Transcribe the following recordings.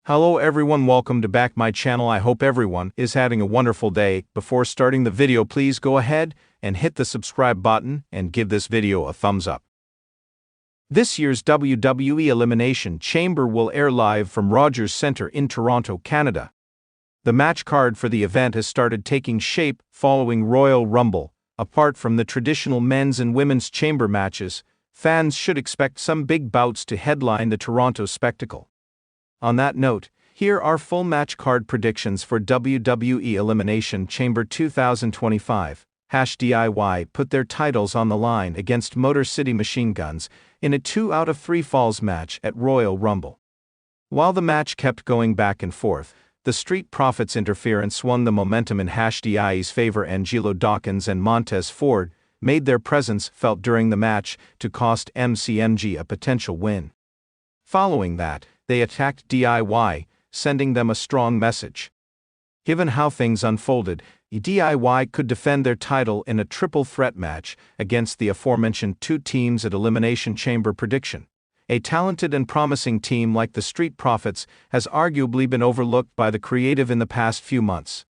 Hello everyone, welcome to back my channel. I hope everyone is having a wonderful day. Before starting the video, please go ahead and hit the subscribe button and give this video a thumbs up. This year's WWE Elimination Chamber will air live from Rogers Centre in Toronto, Canada. The match card for the event has started taking shape following Royal Rumble. Apart from the traditional men's and women's chamber matches, fans should expect some big bouts to headline the Toronto spectacle. On that note, here are full match card predictions for WWE Elimination Chamber 2025. #DIY put their titles on the line against Motor City Machine Guns in a 2 out of 3 falls match at Royal Rumble. While the match kept going back and forth, the Street Profits' interference swung the momentum in #DI's favor. Angelo Dawkins and Montez Ford made their presence felt during the match to cost MCMG a potential win. Following that, they attacked DIY, sending them a strong message. Given how things unfolded, DIY could defend their title in a triple threat match against the aforementioned two teams at Elimination Chamber prediction. A talented and promising team like the Street Profits has arguably been overlooked by the creative in the past few months.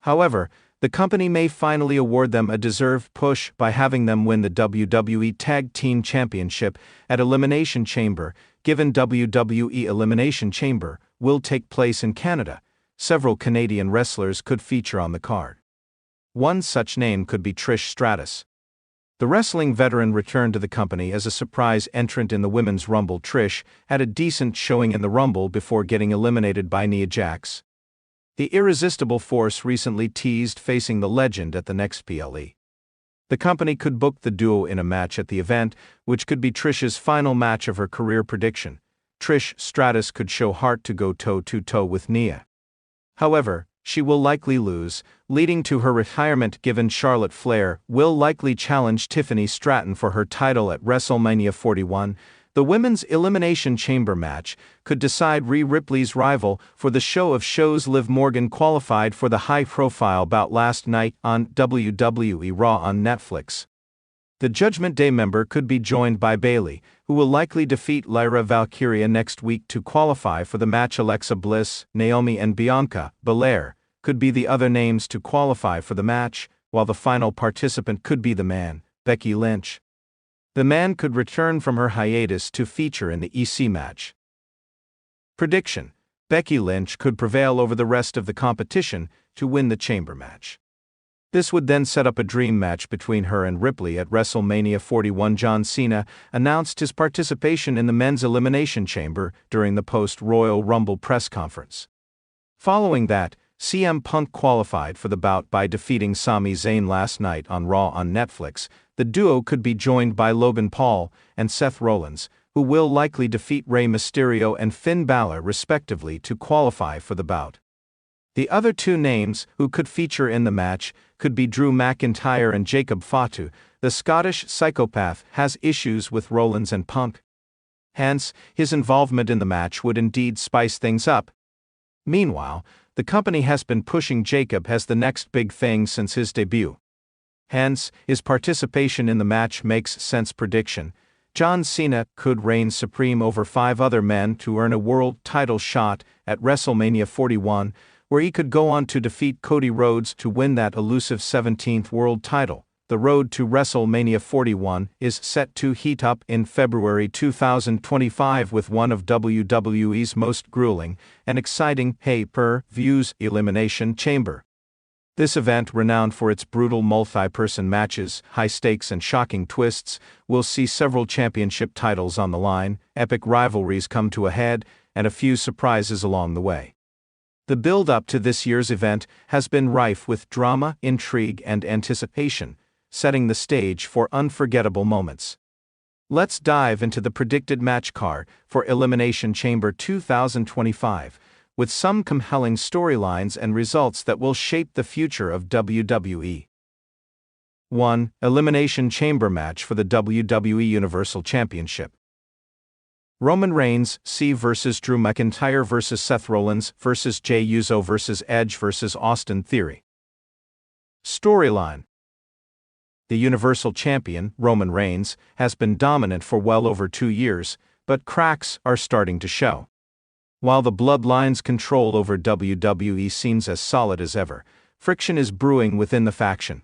However, the company may finally award them a deserved push by having them win the WWE Tag Team Championship at Elimination Chamber. Given WWE Elimination Chamber will take place in Canada, several Canadian wrestlers could feature on the card. One such name could be Trish Stratus. The wrestling veteran returned to the company as a surprise entrant in the Women's Rumble. Trish had a decent showing in the Rumble before getting eliminated by Nia Jax. The Irresistible Force recently teased facing the Legend at the next PLE. The company could book the duo in a match at the event, which could be Trish's final match of her career. Prediction: Trish Stratus could show heart to go toe-to-toe with Nia. However, she will likely lose, leading to her retirement. Given Charlotte Flair will likely challenge Tiffany Stratton for her title at WrestleMania 41, the Women's Elimination Chamber match could decide Rhea Ripley's rival for the show of shows. Liv Morgan qualified for the high-profile bout last night on WWE Raw on Netflix. The Judgment Day member could be joined by Bayley, who will likely defeat Lyra Valkyria next week to qualify for the match. Alexa Bliss, Naomi and Bianca Belair could be the other names to qualify for the match, while the final participant could be the Man, Becky Lynch. The Man could return from her hiatus to feature in the EC match. Prediction: Becky Lynch could prevail over the rest of the competition to win the chamber match. This would then set up a dream match between her and Ripley at WrestleMania 41. John Cena announced his participation in the Men's Elimination Chamber during the post-Royal Rumble press conference. Following that, CM Punk qualified for the bout by defeating Sami Zayn last night on Raw on Netflix. The duo could be joined by Logan Paul and Seth Rollins, who will likely defeat Rey Mysterio and Finn Balor respectively to qualify for the bout. The other two names who could feature in the match could be Drew McIntyre and Jacob Fatu. The Scottish psychopath has issues with Rollins and Punk. Hence, his involvement in the match would indeed spice things up. Meanwhile, the company has been pushing Jacob as the next big thing since his debut. Hence, his participation in the match makes sense. Prediction: John Cena could reign supreme over 5 other men to earn a world title shot at WrestleMania 41, where he could go on to defeat Cody Rhodes to win that elusive 17th world title. The road to WrestleMania 41 is set to heat up in February 2025 with one of WWE's most grueling and exciting pay-per-views, Elimination Chamber. This event, renowned for its brutal multi-person matches, high stakes and shocking twists, will see several championship titles on the line, epic rivalries come to a head, and a few surprises along the way. The build-up to this year's event has been rife with drama, intrigue and anticipation, setting the stage for unforgettable moments. Let's dive into the predicted match card for Elimination Chamber 2025, with some compelling storylines and results that will shape the future of WWE. 1. Elimination Chamber match for the WWE Universal Championship. Roman Reigns, C vs Drew McIntyre vs Seth Rollins vs Jey Uso vs Edge vs Austin Theory. Storyline: The Universal Champion, Roman Reigns, has been dominant for well over 2 years, but cracks are starting to show. While the Bloodline's control over WWE seems as solid as ever, friction is brewing within the faction.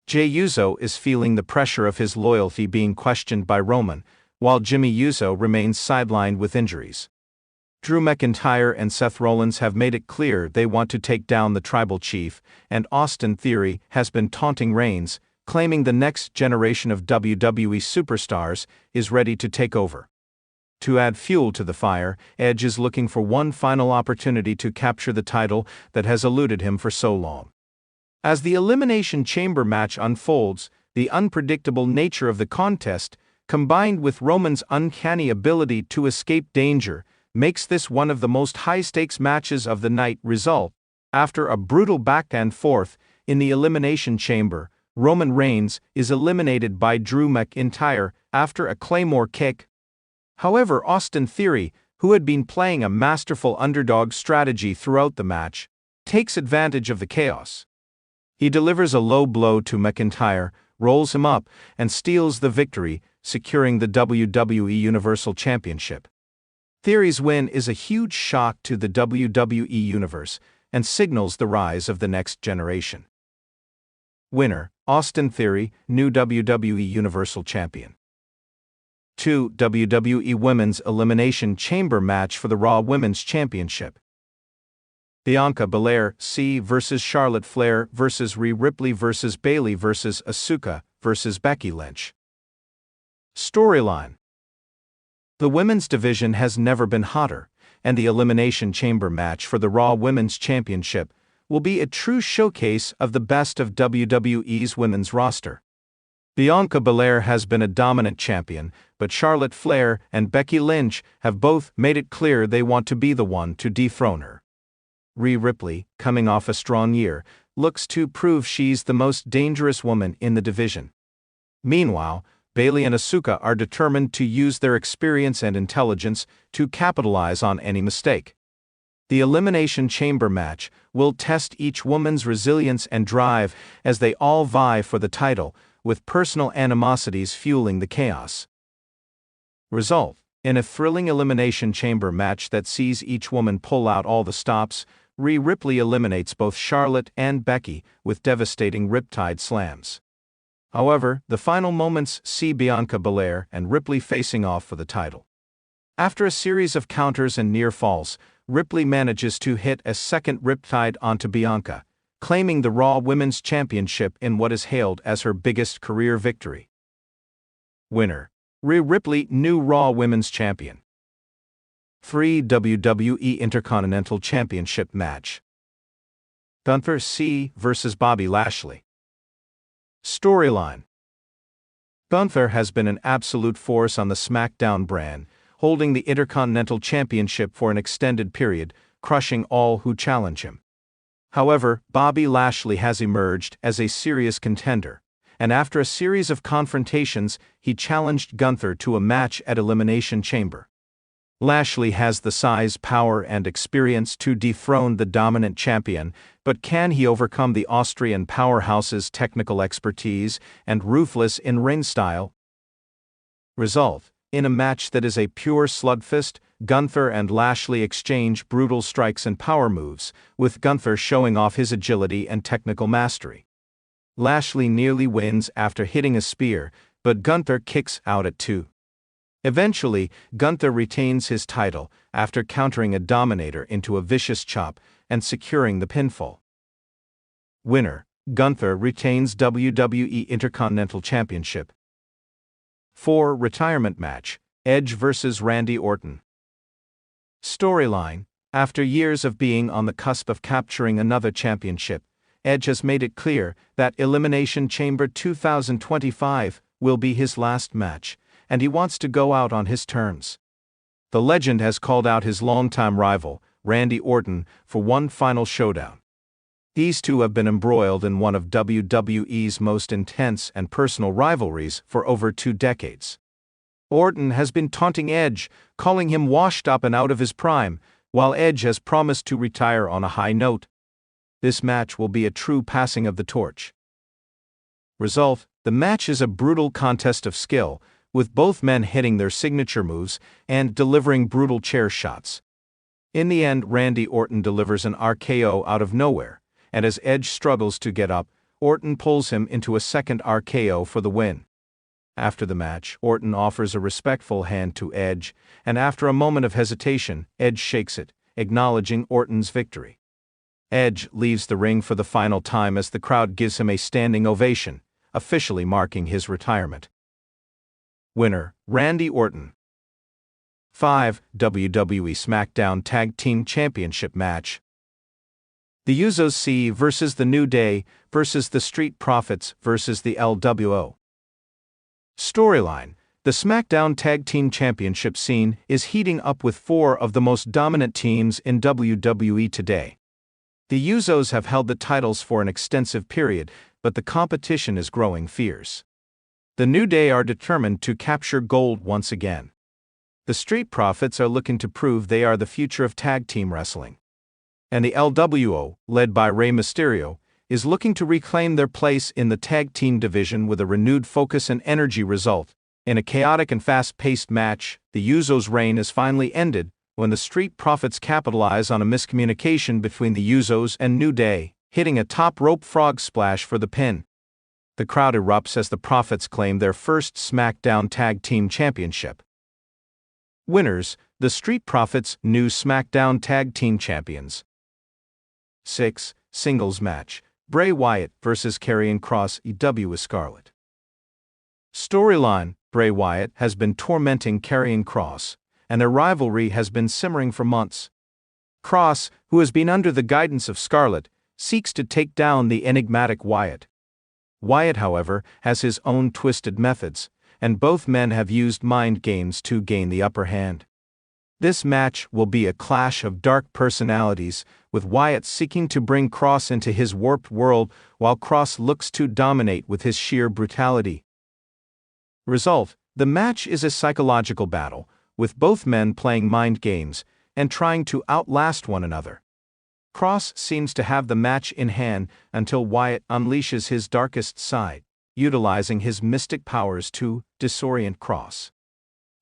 Jey Uso is feeling the pressure of his loyalty being questioned by Roman, while Jimmy Uso remains sidelined with injuries. Drew McIntyre and Seth Rollins have made it clear they want to take down the Tribal Chief, and Austin Theory has been taunting Reigns, claiming the next generation of WWE superstars is ready to take over. To add fuel to the fire, Edge is looking for one final opportunity to capture the title that has eluded him for so long. As the Elimination Chamber match unfolds, the unpredictable nature of the contest, combined with Roman's uncanny ability to escape danger, makes this one of the most high-stakes matches of the night. Result: after a brutal back-and-forth in the Elimination Chamber, Roman Reigns is eliminated by Drew McIntyre after a Claymore kick. However, Austin Theory, who had been playing a masterful underdog strategy throughout the match, takes advantage of the chaos. He delivers a low blow to McIntyre, rolls him up, and steals the victory, securing the WWE Universal Championship. Theory's win is a huge shock to the WWE Universe and signals the rise of the next generation. Winner: Austin Theory, new WWE Universal Champion. 2. WWE Women's Elimination Chamber match for the Raw Women's Championship. Bianca Belair vs Charlotte Flair vs Rhea Ripley vs Bayley vs Asuka vs Becky Lynch. Storyline: the women's division has never been hotter, and the Elimination Chamber match for the Raw Women's Championship will be a true showcase of the best of WWE's women's roster. Bianca Belair has been a dominant champion, but Charlotte Flair and Becky Lynch have both made it clear they want to be the one to dethrone her. Rhea Ripley, coming off a strong year, looks to prove she's the most dangerous woman in the division. Meanwhile, Bayley and Asuka are determined to use their experience and intelligence to capitalize on any mistake. The Elimination Chamber match will test each woman's resilience and drive as they all vie for the title, with personal animosities fueling the chaos. Result: in a thrilling Elimination Chamber match that sees each woman pull out all the stops, Rhea Ripley eliminates both Charlotte and Becky with devastating riptide slams. However, the final moments see Bianca Belair and Ripley facing off for the title. After a series of counters and near falls, Ripley manages to hit a second riptide onto Bianca, claiming the Raw Women's Championship in what is hailed as her biggest career victory. Winner: Rhea Ripley, new Raw Women's Champion. 3. WWE Intercontinental Championship match. Gunther vs Bobby Lashley. Storyline: Gunther has been an absolute force on the SmackDown brand, holding the Intercontinental Championship for an extended period, crushing all who challenge him. However, Bobby Lashley has emerged as a serious contender, and after a series of confrontations, he challenged Gunther to a match at Elimination Chamber. Lashley has the size, power, and experience to dethrone the dominant champion, but can he overcome the Austrian powerhouse's technical expertise and ruthless in-ring style? Result: in a match that is a pure slugfest, Gunther and Lashley exchange brutal strikes and power moves, with Gunther showing off his agility and technical mastery. Lashley nearly wins after hitting a spear, but Gunther kicks out at 2. Eventually, Gunther retains his title after countering a Dominator into a vicious chop and securing the pinfall. Winner: Gunther retains WWE Intercontinental Championship. 4. Retirement match: Edge vs Randy Orton. Storyline: after years of being on the cusp of capturing another championship, Edge has made it clear that Elimination Chamber 2025 will be his last match, and he wants to go out on his terms. The legend has called out his longtime rival, Randy Orton, for one final showdown. These two have been embroiled in one of WWE's most intense and personal rivalries for over 2 decades. Orton has been taunting Edge, calling him washed up and out of his prime, while Edge has promised to retire on a high note. This match will be a true passing of the torch. Result: the match is a brutal contest of skill, with both men hitting their signature moves and delivering brutal chair shots. In the end, Randy Orton delivers an RKO out of nowhere, and as Edge struggles to get up, Orton pulls him into a second RKO for the win. After the match, Orton offers a respectful hand to Edge, and after a moment of hesitation, Edge shakes it, acknowledging Orton's victory. Edge leaves the ring for the final time as the crowd gives him a standing ovation, officially marking his retirement. Winner, Randy Orton. 5. WWE SmackDown Tag Team Championship Match. The Usos versus the New Day versus the Street Profits versus the LWO. Storyline: the SmackDown Tag Team Championship scene is heating up with four of the most dominant teams in WWE today. The Usos have held the titles for an extensive period, but the competition is growing fierce. The New Day are determined to capture gold once again. The Street Profits are looking to prove they are the future of tag team wrestling. And the LWO, led by Rey Mysterio, is looking to reclaim their place in the tag team division with a renewed focus and energy. Result: in a chaotic and fast-paced match, the Usos' reign is finally ended when the Street Profits capitalize on a miscommunication between the Usos and New Day, hitting a top rope frog splash for the pin. The crowd erupts as the Profits claim their first SmackDown Tag Team Championship. Winners: the Street Profits, new SmackDown Tag Team Champions. 6. Singles Match: Bray Wyatt vs. Karrion Kross EW with Scarlett. Storyline: Bray Wyatt has been tormenting Karrion Kross, and their rivalry has been simmering for months. Kross, who has been under the guidance of Scarlett, seeks to take down the enigmatic Wyatt. Wyatt, however, has his own twisted methods, and both men have used mind games to gain the upper hand. This match will be a clash of dark personalities, with Wyatt seeking to bring Kross into his warped world while Kross looks to dominate with his sheer brutality. Result: the match is a psychological battle, with both men playing mind games and trying to outlast one another. Kross seems to have the match in hand until Wyatt unleashes his darkest side, utilizing his mystic powers to disorient Kross.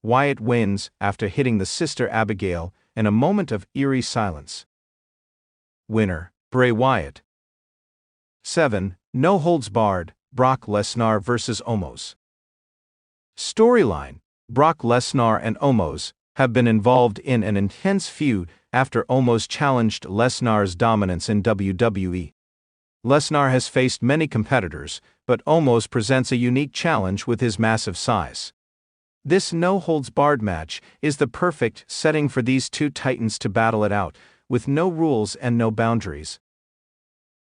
Wyatt wins after hitting the Sister Abigail in a moment of eerie silence. Winner: Bray Wyatt. 7. No Holds Barred: Brock Lesnar vs. Omos. Storyline: Brock Lesnar and Omos have been involved in an intense feud after Omos challenged Lesnar's dominance in WWE. Lesnar has faced many competitors, but Omos presents a unique challenge with his massive size. This no-holds-barred match is the perfect setting for these two titans to battle it out, with no rules and no boundaries.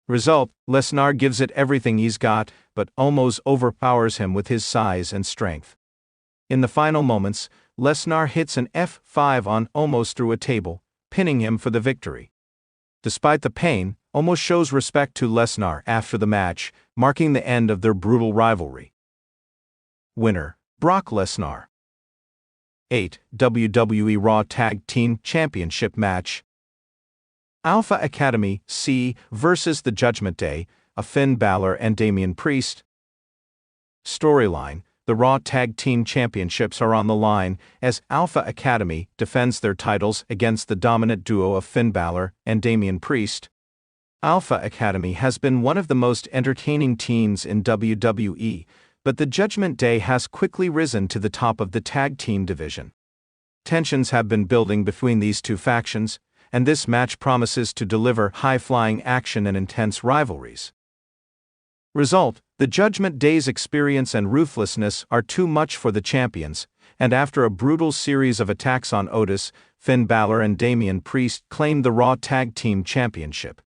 Result: Lesnar gives it everything he's got, but Omos overpowers him with his size and strength. In the final moments, Lesnar hits an F5 on Omos through a table, pinning him for the victory. Despite the pain, Omos shows respect to Lesnar after the match, marking the end of their brutal rivalry. Winner: Brock Lesnar. 8. WWE Raw Tag Team Championship Match. Alpha Academy C vs. the Judgment Day, of Finn Balor and Damian Priest. Storyline: the Raw Tag Team Championships are on the line as Alpha Academy defends their titles against the dominant duo of Finn Balor and Damian Priest. Alpha Academy has been one of the most entertaining teams in WWE, but the Judgment Day has quickly risen to the top of the tag team division. Tensions have been building between these two factions, and this match promises to deliver high-flying action and intense rivalries. Result: the Judgment Day's experience and ruthlessness are too much for the champions, and after a brutal series of attacks on Otis, Finn Balor and Damian Priest claimed the Raw Tag Team Championship.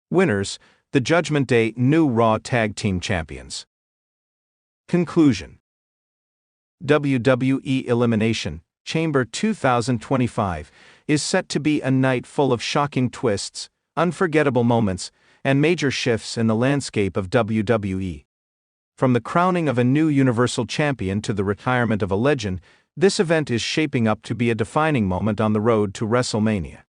Winners: the Judgment Day, new Raw Tag Team Champions. Conclusion: WWE Elimination Chamber 2025 is set to be a night full of shocking twists, unforgettable moments, and major shifts in the landscape of WWE. From the crowning of a new Universal Champion to the retirement of a legend, this event is shaping up to be a defining moment on the road to WrestleMania.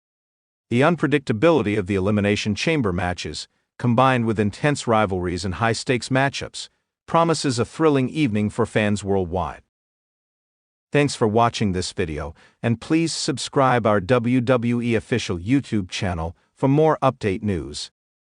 The unpredictability of the Elimination Chamber matches, combined with intense rivalries and high-stakes matchups, promises a thrilling evening for fans worldwide. Thanks for watching this video, and please subscribe our WWE official YouTube channel for more update news.